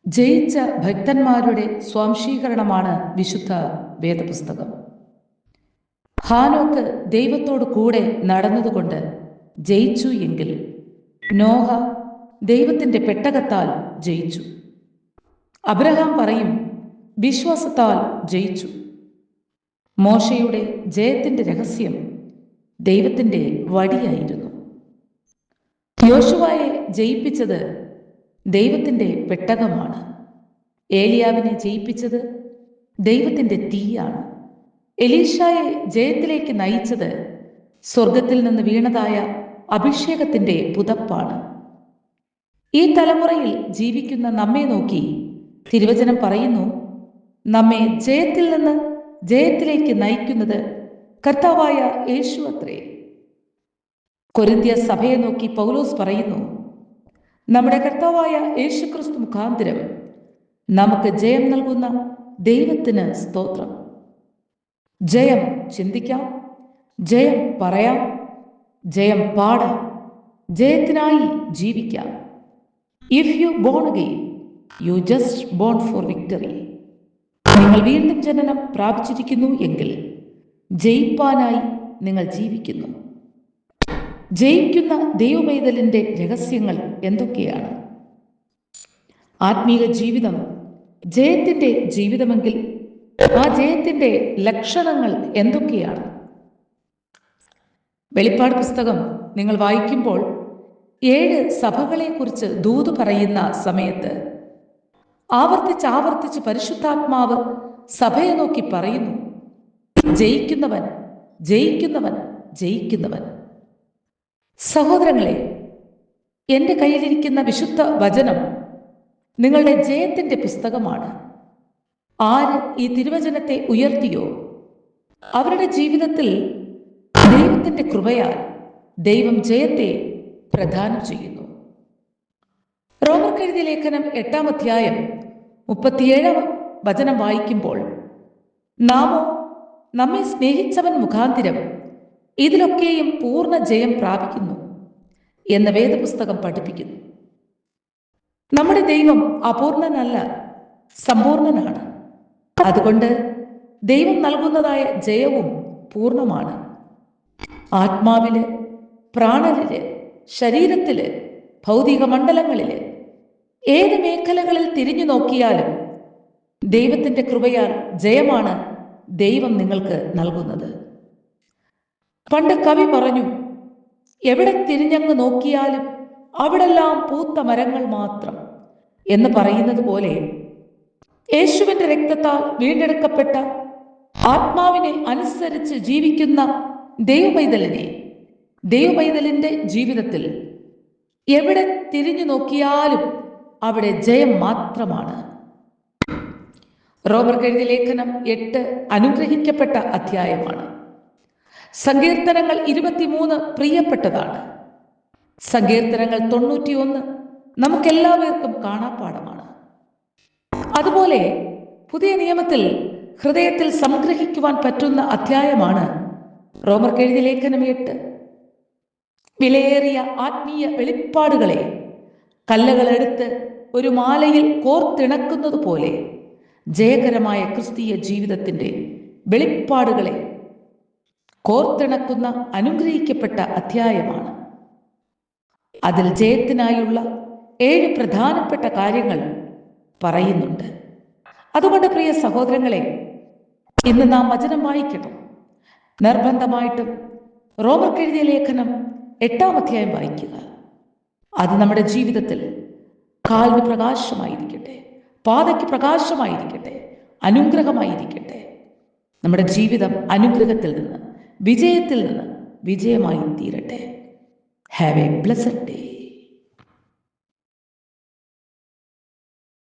ജയിച്ച ഭക്തന്മാരുടെ സ്വാംശീകരണമാണ് വിശുദ്ധ വേദപുസ്തകം. ഹാനോക്ക് ദൈവത്തോട് കൂടെ നടന്നതുകൊണ്ട് ജയിച്ചു എങ്കിൽ നോഹ ദൈവത്തിൻ്റെ പെട്ടകത്താൽ ജയിച്ചു. അബ്രഹാം പറയും വിശ്വാസത്താൽ ജയിച്ചു. മോശയുടെ ജയത്തിൻ്റെ രഹസ്യം ദൈവത്തിൻ്റെ വടിയായിരുന്നു. യോശുവയെ ജയിപ്പിച്ചത് ദൈവത്തിൻ്റെ പെട്ടകമാണ്. ഏലിയാവിനെ ജയിപ്പിച്ചത് ദൈവത്തിൻ്റെ തീയാണ്. എലീശായെ ജയത്തിലേക്ക് നയിച്ചത് സ്വർഗത്തിൽ നിന്ന് വീണതായ അഭിഷേകത്തിൻ്റെ പുതപ്പാണ്. ഈ തലമുറയിൽ ജീവിക്കുന്ന നമ്മെ നോക്കി തിരുവചനം പറയുന്നു, നമ്മെ ജയത്തിൽ നിന്ന് ജയത്തിലേക്ക് നയിക്കുന്നത് കർത്താവായ യേശു അത്രേ. കൊരിന്ത്യ സഭയെ നോക്കി പൗലോസ് പറയുന്നു, നമ്മുടെ കർത്താവായ യേശുക്രിസ്തു മുഖാന്തരം നമുക്ക് ജയം നൽകുന്ന ദൈവത്തിന് സ്തോത്രം. ജയം ചിന്തിക്കാം, ജയം പറയാം, ജയം പാടാം, ജയത്തിനായി ജീവിക്കാം. If you born again, you just born for victory. നിങ്ങൾ വീണ്ടും ജനനം പ്രാപിച്ചിരിക്കുന്നു എങ്കിൽ ജയിപ്പാനായി നിങ്ങൾ ജീവിക്കുന്നു. ജയിക്കുന്ന ദൈവപൈതലിൻ്റെ രഹസ്യങ്ങൾ എന്തൊക്കെയാണ്? ആത്മീയ ജീവിതം ജയത്തിൻ്റെ ജീവിതമെങ്കിൽ ആ ജയത്തിൻ്റെ ലക്ഷണങ്ങൾ എന്തൊക്കെയാണ്? വെളിപ്പാട് പുസ്തകം നിങ്ങൾ വായിക്കുമ്പോൾ 7 സഭകളെക്കുറിച്ച് ദൂത് പറയുന്ന സമയത്ത് ആവർത്തിച്ച് പരിശുദ്ധാത്മാവ് സഭയെ നോക്കി പറയുന്നു, ജയിക്കുന്നവൻ, ജയിക്കുന്നവൻ, ജയിക്കുന്നവൻ. സഹോദരങ്ങളെ, എൻ്റെ കയ്യിലിരിക്കുന്ന വിശുദ്ധ വചനം നിങ്ങളുടെ ജയത്തിൻ്റെ പുസ്തകമാണ്. ആര് ഈ തിരുവചനത്തെ ഉയർത്തിയോ അവരുടെ ജീവിതത്തിൽ ദൈവത്തിൻ്റെ കൃപയാൽ ദൈവം ജയത്തെ പ്രദാനം ചെയ്യുന്നു. റോമർക്കെഴുതിയ ലേഖനം 8-ാം അധ്യായം 37-ാം വചനം വായിക്കുമ്പോൾ, നാമോ നമ്മെ സ്നേഹിച്ചവൻ മുഖാന്തിരം ഇതിലൊക്കെയും പൂർണ്ണ ജയം പ്രാപിക്കുന്നു എന്ന് വേദപുസ്തകം പഠിപ്പിക്കുന്നു. നമ്മുടെ ദൈവം അപൂർണനല്ല, സമ്പൂർണനാണ്. അതുകൊണ്ട് ദൈവം നൽകുന്നതായ ജയവും പൂർണ്ണമാണ്. ആത്മാവില്, പ്രാണനില്, ശരീരത്തില്, ഭൗതിക മണ്ഡലങ്ങളില്, ഏത് മേഖലകളിൽ തിരിഞ്ഞു നോക്കിയാലും ദൈവത്തിൻ്റെ കൃപയാൽ ജയമാണ് ദൈവം നിങ്ങൾക്ക് നൽകുന്നത്. പണ്ട് കവി പറഞ്ഞു, എവിടെ തിരിഞ്ഞങ്ങ് നോക്കിയാലും അവിടെല്ലാം പൂത്ത മരങ്ങൾ മാത്രം എന്ന് പറയുന്നത് പോലെ യേശുവിൻ്റെ രക്തത്താൽ വീണ്ടെടുക്കപ്പെട്ട ആത്മാവിനെ അനുസരിച്ച് ജീവിക്കുന്ന ദൈവപൈതലിൻ്റെ ജീവിതത്തിൽ എവിടെ തിരിഞ്ഞു നോക്കിയാലും അവിടെ ജയം മാത്രമാണ്. റോമർക്കെഴുതിയ ലേഖനം 8 അനുഗ്രഹിക്കപ്പെട്ട അധ്യായമാണ്. സങ്കീർത്തനങ്ങൾ 23 പ്രിയപ്പെട്ടതാണ്. സങ്കീർത്തനങ്ങൾ 91 നമുക്കെല്ലാവർക്കും കാണാപ്പാഠമാണ്. അതുപോലെ പുതിയ നിയമത്തിൽ ഹൃദയത്തിൽ സംഗ്രഹിക്കുവാൻ പറ്റുന്ന അധ്യായമാണ് റോമർക്കെഴുതിയ ലേഖനം 8. വിലയേറിയ ആത്മീയ വെളിപ്പാടുകളെ കല്ലുകളെടുത്ത് ഒരു മാലയിൽ കോർത്തിണക്കുന്നത് പോലെ ജയകരമായ ക്രിസ്തീയ ജീവിതത്തിൻ്റെ വെളിപ്പാടുകളെ കോർത്തിണക്കുന്ന അനുഗ്രഹിക്കപ്പെട്ട അധ്യായമാണ്. അതിൽ ജയത്തിനായുള്ള 7 പ്രധാനപ്പെട്ട കാര്യങ്ങൾ പറയുന്നുണ്ട്. അതുകൊണ്ട് പ്രിയ സഹോദരങ്ങളെ, ഇന്ന് നാം വചനം വായിക്കണം. നിർബന്ധമായിട്ടും റോമർക്കെഴുതിയ ലേഖനം 8-ാം അധ്യായം വായിക്കുക. അത് നമ്മുടെ ജീവിതത്തിൽ കാലിന് പ്രകാശമായിരിക്കട്ടെ, പാതയ്ക്ക് പ്രകാശമായിരിക്കട്ടെ, അനുഗ്രഹമായിരിക്കട്ടെ. നമ്മുടെ ജീവിതം അനുഗ്രഹത്തിൽ നിന്ന്, വിജയത്തിൽ നിന്ന് വിജയമായി തീരട്ടെ. Have A blessed day.